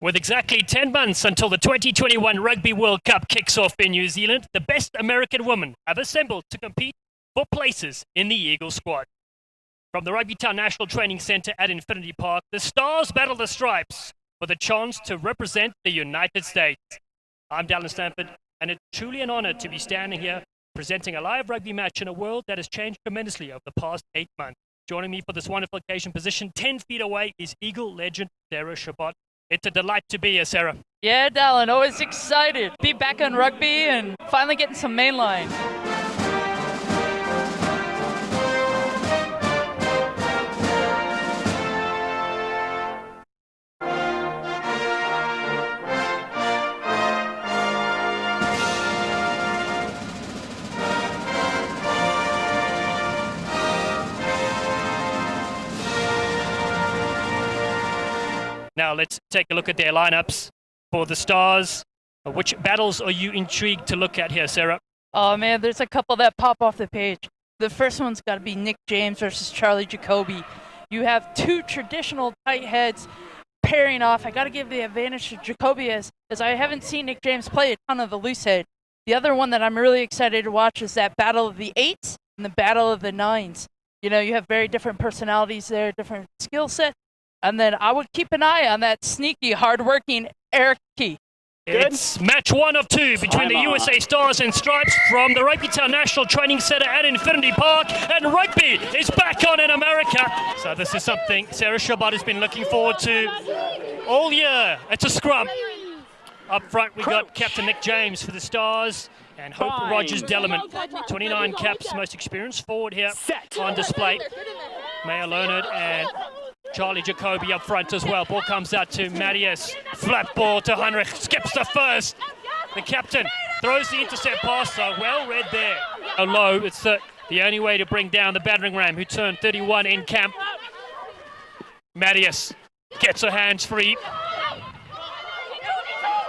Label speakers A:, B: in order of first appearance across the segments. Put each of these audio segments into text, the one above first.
A: With exactly 10 months until the 2021 Rugby World Cup kicks off in New Zealand, the best American women have assembled to compete for places in the Eagle squad. From the Rugby Town National Training Centre at Infinity Park, the Stars battle the Stripes for the chance to represent the United States. I'm Dallin Stanford, and it's truly an honour to be standing here presenting a live rugby match in a world that has changed tremendously over the past 8 months. Joining me for this wonderful occasion, positioned 10 feet away, is Eagle legend Sarah Chabot. It's a delight to be here, Sarah.
B: Yeah, Dallin, always excited. Be back on rugby and finally getting some mainline.
A: Now let's take a look at their lineups for the Stars. Which battles are you intrigued to look at here, Sarah?
B: Oh man, there's a couple that pop off the page. The first one's got to be Nick James versus Charlie Jacoby. You have two traditional tight heads pairing off. I got to give the advantage to Jacoby as I haven't seen Nick James play a ton of the loose head. The other one that I'm really excited to watch is that battle of the 8s and the battle of the 9s. You know, you have very different personalities there, different skill sets. And then I would keep an eye on that sneaky, hardworking Eric Key.
A: It's match 1 of 2 between the USA Stars and Stripes from the Rugby Town National Training Centre at Infinity Park, and rugby is back on in America. So this is something Sarah Chabot has been looking forward to all year. It's a scrum. Up front we got Captain Nick James for the Stars and Hope Rogers-Dellerman. 29 caps, most experienced forward here on display. Maya Leonard and Charlie Jacoby up front as well. Ball comes out to Marius. Flat ball to Heinrich. Skips the first. The captain throws the intercept pass. So well read there. Low. It's the only way to bring down the battering ram who turned 31 in camp. Marius gets her hands free.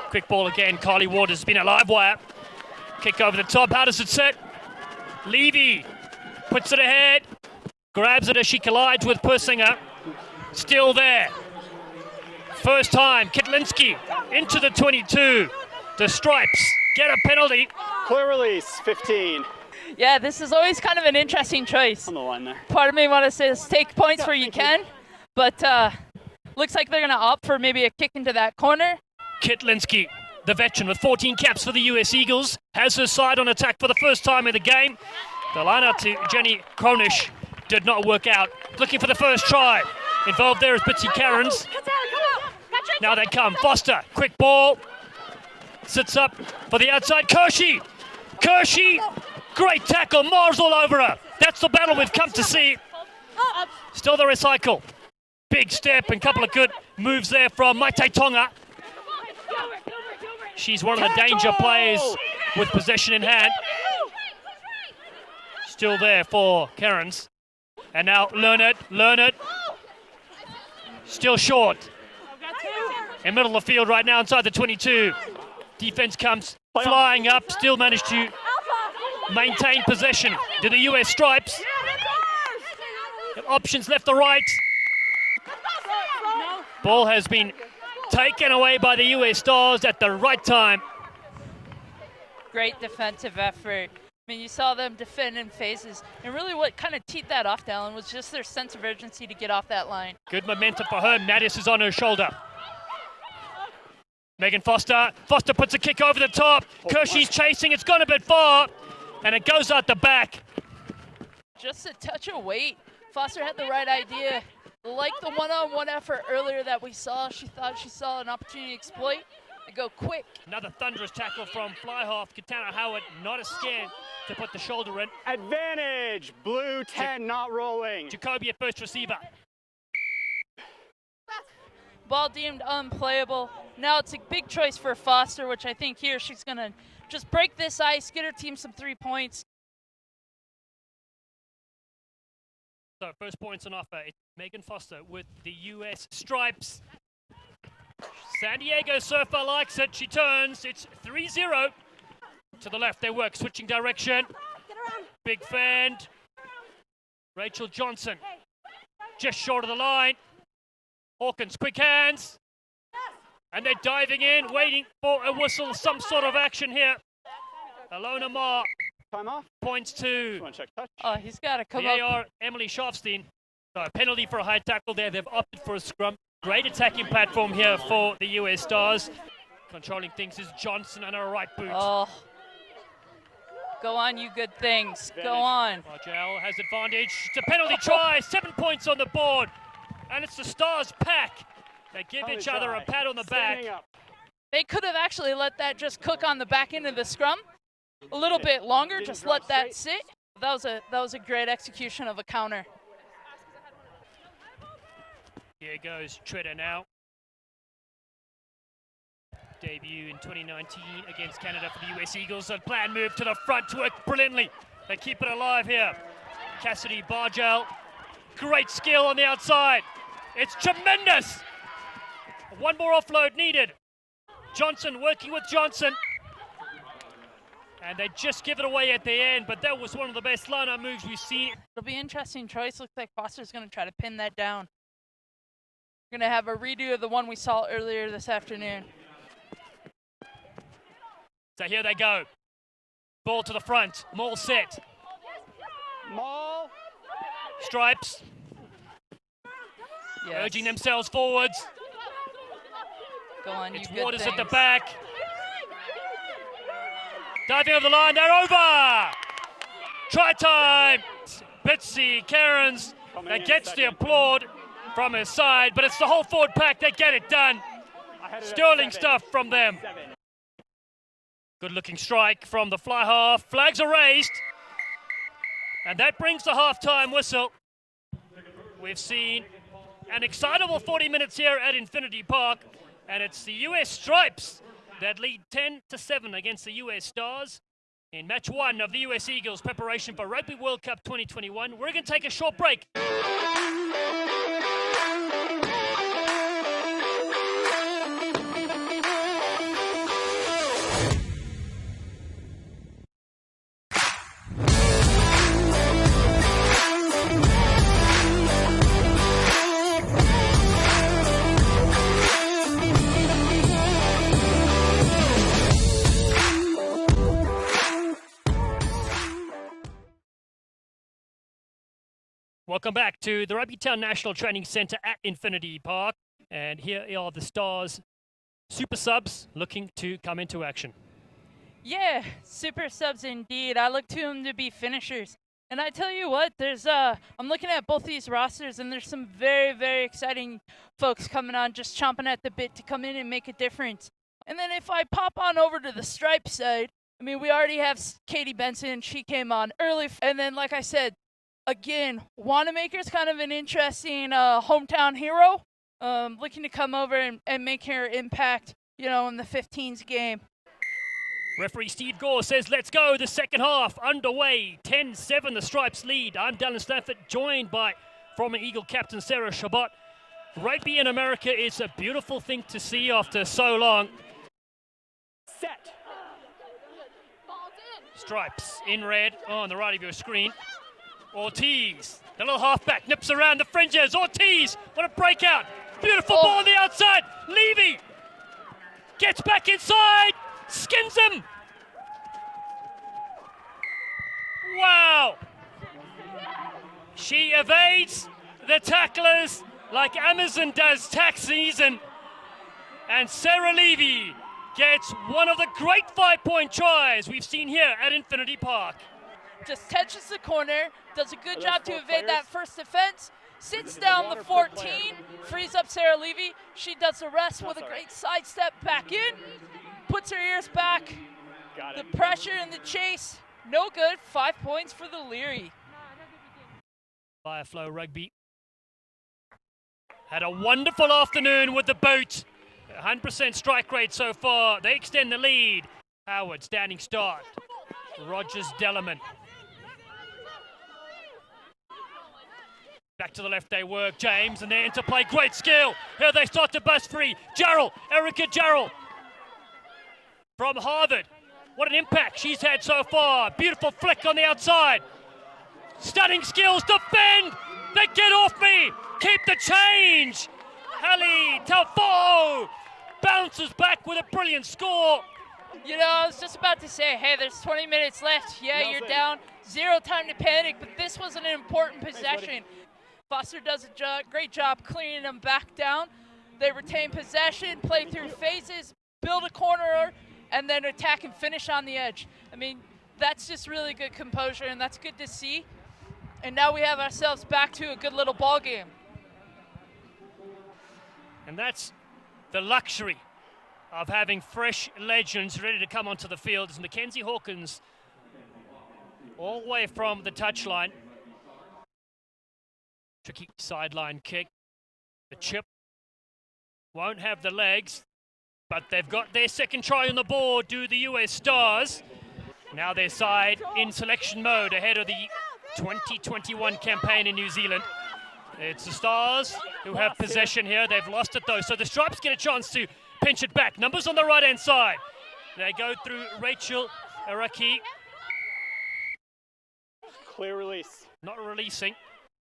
A: Quick ball again. Carly Waters has been a live wire. Kick over the top. How does it sit? Levy puts it ahead. Grabs it as she collides with Persinger. Still there. First time, Kitlinski into the 22. The Stripes get a penalty.
C: Clear release, 15.
B: Yeah, this is always kind of an interesting choice.
C: On the line there.
B: Part of me want to say take points where you can, but looks like they're going to opt for maybe a kick into that corner.
A: Kitlinski, the veteran with 14 caps for the US Eagles, has her side on attack for the first time in the game. The line out to Jenny Kronish did not work out. Looking for the first try. Involved there is Bitsy Cairns. Now they come. Foster, quick ball. Sits up for the outside. Kershey, great tackle. Mars all over her. That's the battle we've come to see. Still the recycle. Big step and couple of good moves there from Maite Tonga. She's one of the danger players with possession in hand. Still there for Cairns. And now Learned. Still short. In middle of the field right now inside the 22. Defense comes flying up. Still managed to maintain possession to the US Stripes. Options left or right. Ball has been taken away by the US Stars at the right time.
B: Great defensive effort. I mean, you saw them defend in phases, and really what kind of teed that off, Dallin, was just their sense of urgency to get off that line.
A: Good momentum for her. Nadius is on her shoulder. Megan Foster. Foster puts a kick over the top. Kershey's chasing. It's gone a bit far, and it goes out the back.
B: Just a touch of weight. Foster had the right idea. Like the one-on-one effort earlier that we saw, she thought she saw an opportunity to exploit. They go quick.
A: Another thunderous tackle from Flyhoff. Katana Howard, not a scared to put the shoulder in.
C: Advantage, blue 10 not rolling.
A: Jacoby at first receiver.
B: Ball deemed unplayable. Now it's a big choice for Foster, which I think here she's going to just break this ice, get her team some 3 points.
A: So first points on offer. It's Megan Foster with the US Stripes. San Diego Surfer likes it. She turns. It's 3-0. To the left they work. Switching direction. Big fend. Rachel Johnson. Just short of the line. Hawkins, quick hands. And they're diving in, waiting for a whistle, some sort of action here. Alona Ma
C: Time off.
A: points to
C: Want to check touch?
B: Oh, he's got to come
A: the
B: up.
A: AR, Emily Schafstein. So a penalty for a high tackle there. They've opted for a scrum. Great attacking platform here for the US Stars. Controlling things is Johnson and her right boot.
B: Oh. Go on, you good things. Go on.
A: Bargel has advantage. It's a penalty try. 7 points on the board. And it's the Stars pack. They give each other a pat on the back.
C: Standing up.
B: They could have actually let that just cook on the back end of the scrum a little bit longer.
C: Didn't
B: Just
C: drop
B: let that
C: straight.
B: sit. That was a great execution of a counter.
A: Here goes Treader now. Debut in 2019 against Canada for the US Eagles. A planned move to the front, worked brilliantly. They keep it alive here. Cassidy Bargel, great skill on the outside. It's tremendous. One more offload needed. Johnson working with Johnson. And they just give it away at the end, but that was one of the best line-up moves we've seen.
B: It'll be an interesting choice. Looks like Foster's going to try to pin that down. We're going to have a redo of the one we saw earlier this afternoon.
A: So here they go. Ball to the front. Maul set.
C: Maul.
A: Stripes
B: Yes.
A: urging themselves forwards.
B: Go on, you
A: It's
B: good
A: Waters
B: things.
A: at the back. Diving over the line. They're over. Try time. Bitsy Cairns that gets the applaud from his side, but it's the whole forward pack that get it done.
C: I had it at
A: Sterling
C: 7.
A: stuff from them.
C: 7.
A: Good looking strike from the fly half. Flags are raised. And that brings the halftime whistle. We've seen an excitable 40 minutes here at Infinity Park. And it's the US Stripes that lead 10-7 against the US Stars in match 1 of the US Eagles preparation for Rugby World Cup 2021. We're going to take a short break. Welcome back to the Rugby Town National Training Centre at Infinity Park. And here are the Stars super subs looking to come into action.
B: Yeah, super subs indeed. I look to them to be finishers. And I tell you what, I'm looking at both these rosters, and there's some very, very exciting folks coming on, just chomping at the bit to come in and make a difference. And then if I pop on over to the stripe side, I mean, we already have Katie Benson. She came on early. And then, like I said, again, Wanamaker's kind of an interesting hometown hero, looking to come over and make her impact, in the 15s game.
A: Referee Steve Gore says, let's go. The second half underway. 10-7, the Stripes lead. I'm Dallin Stafford, joined by former Eagle captain Sarah Shabbat. Rugby in America is a beautiful thing to see after so long.
C: Set.
A: Stripes in red on the right of your screen. Ortiz, the little halfback, nips around the fringes. Ortiz, what a breakout. Beautiful ball on the outside. Levy gets back inside. Skins him! Wow! She evades the tacklers like Amazon does tax season. And Sarah Levy gets one of the great 5-point tries we've seen here at Infinity Park.
B: Just touches the corner, does a good
C: Are those
B: job to
C: 4
B: evade that
C: players?
B: first defense, sits down the 14, frees up Sarah Levy. She does the rest with a great sidestep back in, puts her ears back.
C: Got
B: The
C: it.
B: pressure and the chase, no good. 5 points for the Leary.
A: Fireflow Rugby had a wonderful afternoon with the boot. 100% strike rate so far. They extend the lead. Howard, standing start. Rogers, Dellerman. Back to the left they work. James and their interplay. Great skill. Here they start to bust free. Jarrell, Erica Jarrell from Harvard. What an impact she's had so far. Beautiful flick on the outside. Stunning skills. Defend. They get off me. Keep the change. Hallie Taufo bounces back with a brilliant score.
B: You know, I was just about to say, hey, there's 20 minutes left. Yeah,
C: Well
B: you're
C: said.
B: down. Zero time to panic, but this was an important possession. Foster does a great job cleaning them back down. They retain possession, play through phases, build a corner, and then attack and finish on the edge. I mean, that's just really good composure, and that's good to see. And now we have ourselves back to a good little ball game.
A: And that's the luxury of having fresh legends ready to come onto the field. As Mackenzie Hawkins all the way from the touchline. Tricky sideline kick. The chip won't have the legs, but they've got their second try on the board, do the US Stars. Now their side in selection mode ahead of the 2021 campaign in New Zealand. It's the Stars who have possession here. They've lost it though, so the Stripes get a chance to pinch it back. Numbers on the right-hand side. They go through Rachel Araki.
C: Clear release.
A: Not releasing.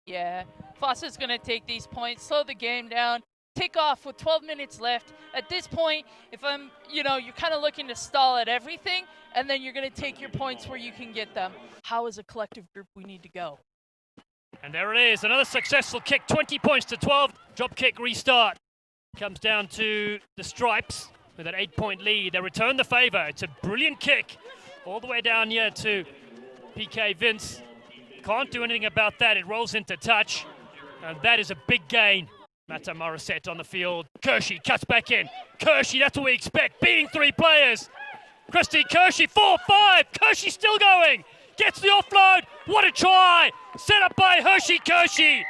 B: Yeah, Foster's going to take these points, slow the game down, take off with 12 minutes left. At this point, if you're kind of looking to stall at everything, and then you're going to take your points where you can get them. How as a collective group we need to go?
A: And there it is, another successful kick, 20 points to 12. Drop kick restart. Comes down to the Stripes with an 8-point lead. They return the favor. It's a brilliant kick all the way down here to PK Vince. Can't do anything about that. It rolls into touch, and that is a big gain. Mata Morissette on the field. Kershey cuts back in. Kershey, that's what we expect. Beating three players. Christy Kershey, 4-5. Kershey still going. Gets the offload. What a try. Set up by Hershey Kershey.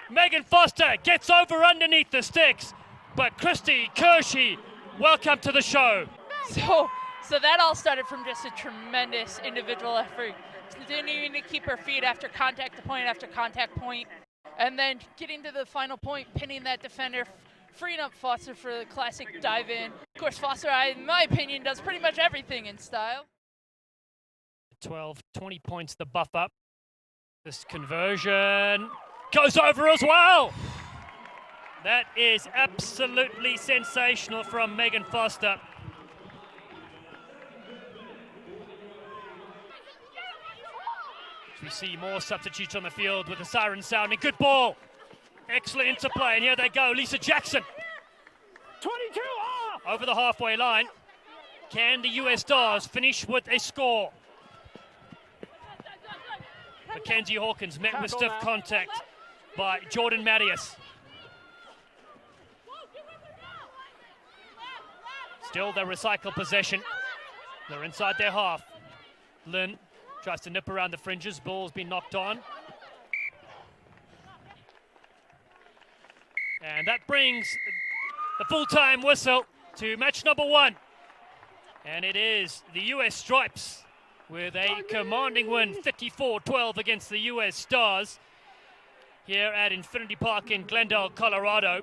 A: Megan Foster gets over underneath the sticks. But Christy Kershey, welcome to the show.
B: So that all started from just a tremendous individual effort. Continuing to keep her feet after contact point, and then getting to the final point, pinning that defender, freeing up Foster for the classic dive in. Of course, Foster, in my opinion, does pretty much everything in style.
A: 12, 20 points the buff up. This conversion goes over as well. That is absolutely sensational from Megan Foster. We see more substitutes on the field with the siren sounding. Good ball. Excellent interplay. And here they go. Lisa Jackson.
C: 22 off!
A: Over the halfway line. Can the US Stars finish with a score? Mackenzie Hawkins met with stiff contact by Jordan Mattias. Still they recycle possession. They're inside their half. Lynn tries to nip around the fringes. Ball's been knocked on. And that brings the full-time whistle to match number 1. And it is the US Stripes with a commanding win, 54-12 against the US Stars here at Infinity Park in Glendale, Colorado.